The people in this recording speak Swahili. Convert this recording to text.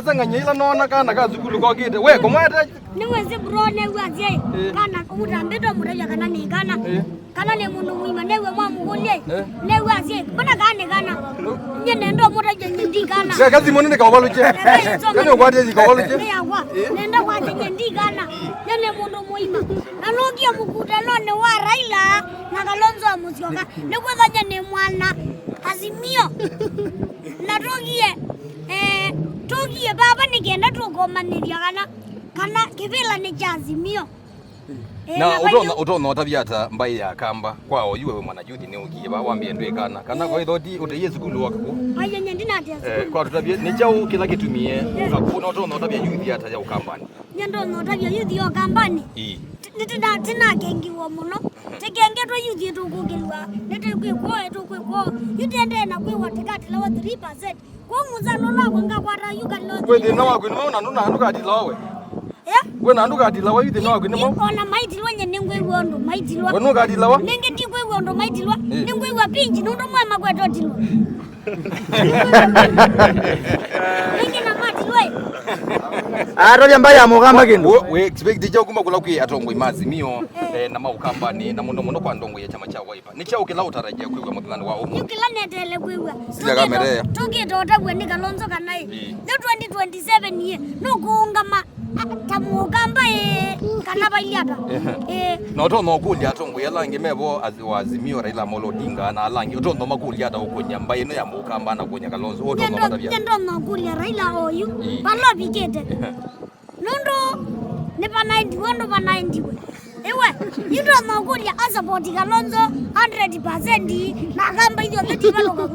Sanga nyila nona kana kazukulu kwa kite. We komwete. Ni wezi bro ne waje. Kana utambeto muraja kana ni kana. Kana ne mundu mwima ne we mwa mugolie. Ne waje. Bana kana kana. Nyene ndo muraja nyindi kana. Kazi monene ka waluche. Kani okwate zi ka waluche. Ne yawa. Nenda waje nyindi kana. Nyene mundu mwima. Nalogia mukutano ne wa Raila na Kalonzo amusyoka. Ne kweza nyene mwana Azimio. Natogie Togie baba nigenda tugomanirya kana kivila ni Azimio. Na utona utabyata mbai ya kamba kwao yuwe mwana Judy ne ugiye bawambie ndwe kana kwa ithoti uteye zikulu wako. Aya nyandina ati kwa tutabye ni chau kila kitumie akuna utona utabya Judy hata ya ukambani. Nyando no utabya Judy yo kambani. Tina kengiwa muno. Tekenge to Judy to kugilwa. Nete kwekwo Judy ende na kwewa tikati lawa 3%. Kwa muzalo na kwanga kwata yuka lo. Kwete na wako ni maana nuna anduka ati lawe. We nanduka ati lawa yude na wako ni mo. Ona maitilwa nyengwe wondo maitilwa. Wono ati lawa. Nenge tikwe wondo maitilwa. Nengwe wa pinji ndo mwema kweto tilwa. Nenge na matilwa. Roja mbaya mugamba kindu. We expect dijao kuma kula kwi atongo imazimio na maukambani na muno kwa ndongo ya chama cha Wiper. Ni chao kila utarajia kwiwa muthani wa umu. Yukila netele kwiwa. Sija kamerea. Toki tota kweni Kalonzo kanai. No 2027 ye. No kuungama tamugamba kana bailiata. No to no kulia atongo yalange mebo azimio Raila Amolo Odinga na alange utondo makulia ata ukonya mbaye no ya mukamba na konya Kalonzo utondo matabia. Nyendo no kulia Raila oyu. Balo bigete. Nondo ne pa 90 wondo pa 90 we. Ewe, you don't know good ya support Kalonzo 100% na kamba hiyo ndio baloga.